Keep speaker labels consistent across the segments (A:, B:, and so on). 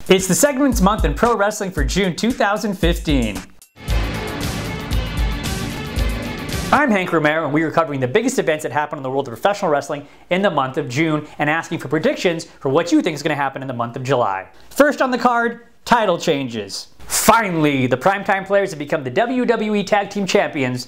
A: It's the Segments Month in Pro Wrestling for June 2015. I'm Hank Romero, and we are covering the biggest events that happened in the world of professional wrestling in the month of June and asking for predictions for what you think is going to happen in the month of July. First on the card, title changes. Finally, the Primetime Players have become the WWE Tag Team Champions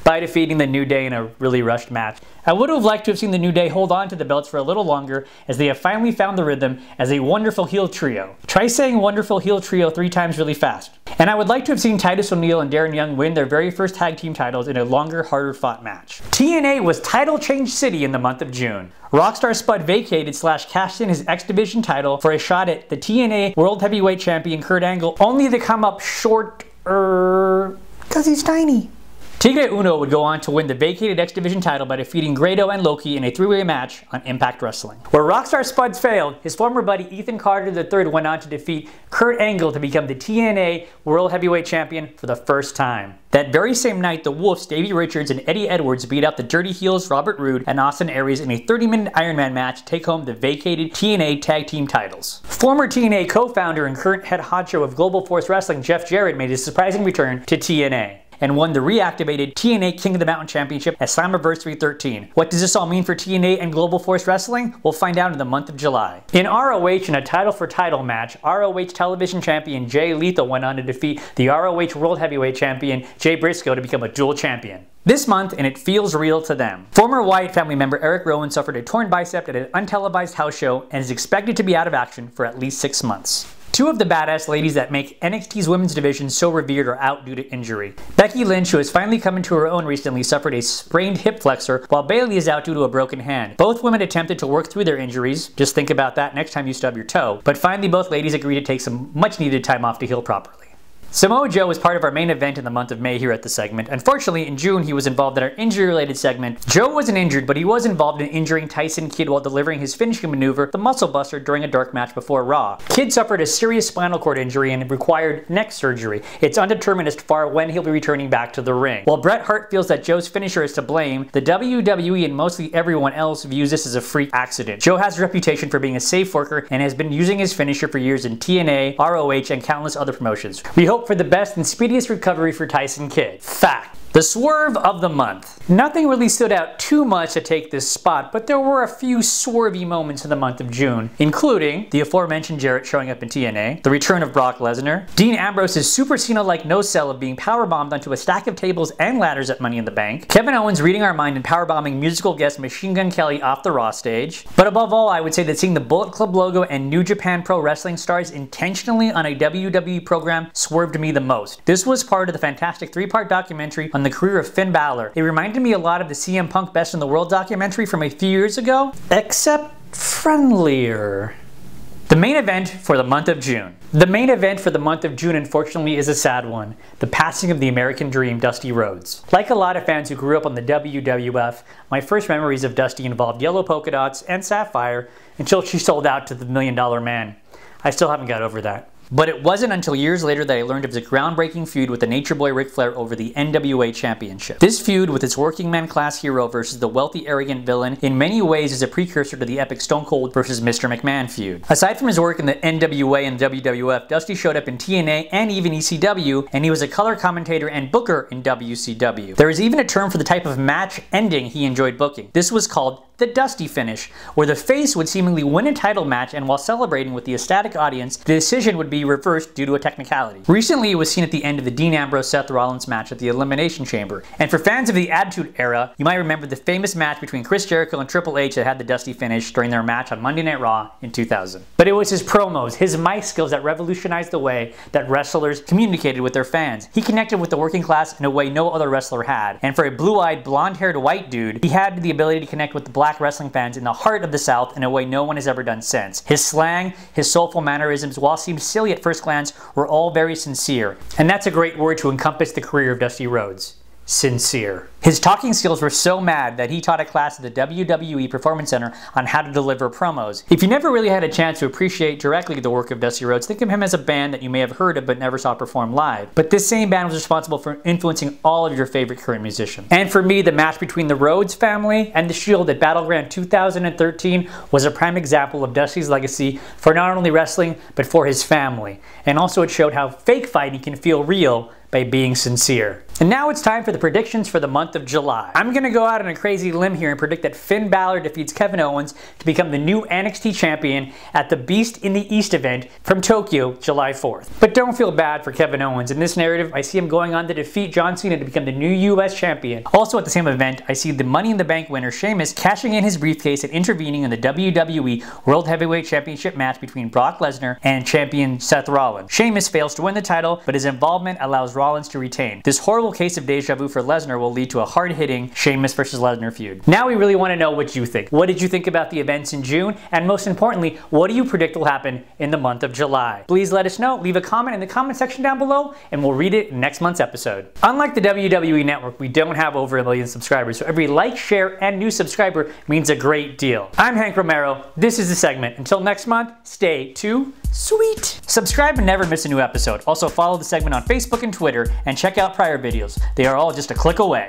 A: by defeating the New Day in a really rushed match. I would have liked to have seen the New Day hold on to the belts for a little longer, as they have finally found the rhythm as a wonderful heel trio. Try saying wonderful heel trio 3 times really fast. And I would like to have seen Titus O'Neil and Darren Young win their very first tag team titles in a longer, harder fought match. TNA was title change city in the month of June. Rockstar Spud vacated / cashed in his X Division title for a shot at the TNA World Heavyweight Champion Kurt Angle, only to come up short, cause he's tiny. Tigre Uno would go on to win the vacated X Division title by defeating Grado and Loki in a 3-way match on Impact Wrestling. Where Rockstar Spuds failed, his former buddy Ethan Carter III went on to defeat Kurt Angle to become the TNA World Heavyweight Champion for the first time. That very same night, the Wolves, Davey Richards and Eddie Edwards beat out the Dirty Heels, Robert Roode and Austin Aries in a 30-minute Iron Man match to take home the vacated TNA Tag Team titles. Former TNA co-founder and current head honcho of Global Force Wrestling, Jeff Jarrett, made his surprising return to TNA and won the reactivated TNA King of the Mountain Championship at Slammiversary 13. What does this all mean for TNA and Global Force Wrestling? We'll find out in the month of July. In ROH, in a title for title match, ROH Television Champion Jay Lethal went on to defeat the ROH World Heavyweight Champion Jay Briscoe to become a dual champion. This month, and it feels real to them. Former Wyatt family member Eric Rowan suffered a torn bicep at an untelevised house show and is expected to be out of action for at least 6 months. 2 of the badass ladies that make NXT's women's division so revered are out due to injury. Becky Lynch, who has finally come into her own recently, suffered a sprained hip flexor, while Bayley is out due to a broken hand. Both women attempted to work through their injuries, just think about that next time you stub your toe, but finally both ladies agreed to take some much needed time off to heal properly. Samoa Joe was part of our main event in the month of May here at the segment. Unfortunately, in June, he was involved in our injury-related segment. Joe wasn't injured, but he was involved in injuring Tyson Kidd while delivering his finishing maneuver, the Muscle Buster, during a dark match before Raw. Kidd suffered a serious spinal cord injury and required neck surgery. It's undetermined as far when he'll be returning back to the ring. While Bret Hart feels that Joe's finisher is to blame, the WWE and mostly everyone else views this as a freak accident. Joe has a reputation for being a safe worker and has been using his finisher for years in TNA, ROH, and countless other promotions. We hope for the best and speediest recovery for Tyson Kidd. Fact. The swerve of the month. Nothing really stood out too much to take this spot, but there were a few swervy moments in the month of June, including the aforementioned Jarrett showing up in TNA, the return of Brock Lesnar, Dean Ambrose's Super Cena-like no-sell of being powerbombed onto a stack of tables and ladders at Money in the Bank, Kevin Owens reading our mind and powerbombing musical guest Machine Gun Kelly off the Raw stage, but above all, I would say that seeing the Bullet Club logo and New Japan Pro Wrestling stars intentionally on a WWE program swerved me the most. This was part of the fantastic 3-part documentary on the career of Finn Balor. It reminded me a lot of the CM Punk Best in the World documentary from a few years ago, except friendlier. The main event for the month of June. The main event for the month of June, unfortunately, is a sad one. The passing of the American Dream, Dusty Rhodes. Like a lot of fans who grew up on the WWF, my first memories of Dusty involved yellow polka dots and sapphire until she sold out to the $1 Million Man. I still haven't got over that. But it wasn't until years later that I learned of the groundbreaking feud with the Nature Boy Ric Flair over the NWA Championship. This feud, with its working man class hero versus the wealthy arrogant villain, in many ways is a precursor to the epic Stone Cold versus Mr. McMahon feud. Aside from his work in the NWA and WWF, Dusty showed up in TNA and even ECW, and he was a color commentator and booker in WCW. There is even a term for the type of match ending he enjoyed booking. This was called the Dusty Finish, where the face would seemingly win a title match, and while celebrating with the ecstatic audience, the decision would be reversed due to a technicality. Recently, it was seen at the end of the Dean Ambrose-Seth Rollins match at the Elimination Chamber. And for fans of the Attitude Era, you might remember the famous match between Chris Jericho and Triple H that had the Dusty Finish during their match on Monday Night Raw in 2000. But it was his promos, his mic skills that revolutionized the way that wrestlers communicated with their fans. He connected with the working class in a way no other wrestler had. And for a blue-eyed, blonde-haired white dude, he had the ability to connect with the black wrestling fans in the heart of the South in a way no one has ever done since. His slang, his soulful mannerisms, while seemed silly at first glance, were all very sincere. And that's a great word to encompass the career of Dusty Rhodes. sincere. His talking skills were so mad that he taught a class at the WWE Performance Center on how to deliver promos. If you never really had a chance to appreciate directly the work of Dusty Rhodes, think of him as a band that you may have heard of but never saw perform live. But this same band was responsible for influencing all of your favorite current musicians. And for me, the match between the Rhodes family and the Shield at Battleground 2013 was a prime example of Dusty's legacy for not only wrestling, but for his family. And also it showed how fake fighting can feel real by being sincere. And now it's time for the predictions for the month of July. I'm gonna go out on a crazy limb here and predict that Finn Balor defeats Kevin Owens to become the new NXT champion at the Beast in the East event from Tokyo, July 4th. But don't feel bad for Kevin Owens. In this narrative, I see him going on to defeat John Cena to become the new US champion. Also at the same event, I see the Money in the Bank winner Sheamus cashing in his briefcase and intervening in the WWE World Heavyweight Championship match between Brock Lesnar and champion Seth Rollins. Sheamus fails to win the title, but his involvement allows Rollins to retain. This horrible case of deja vu for Lesnar will lead to a hard-hitting Sheamus versus Lesnar feud. Now we really want to know what you think. What did you think about the events in June? And most importantly, what do you predict will happen in the month of July? Please let us know. Leave a comment in the comment section down below and we'll read it in next month's episode. Unlike the WWE Network, we don't have over 1 million subscribers, so every like, share, and new subscriber means a great deal. I'm Hank Romero. This is The Segment. Until next month, stay too sweet. Subscribe and never miss a new episode. Also follow The Segment on Facebook and Twitter and check out prior videos. They are all just a click away.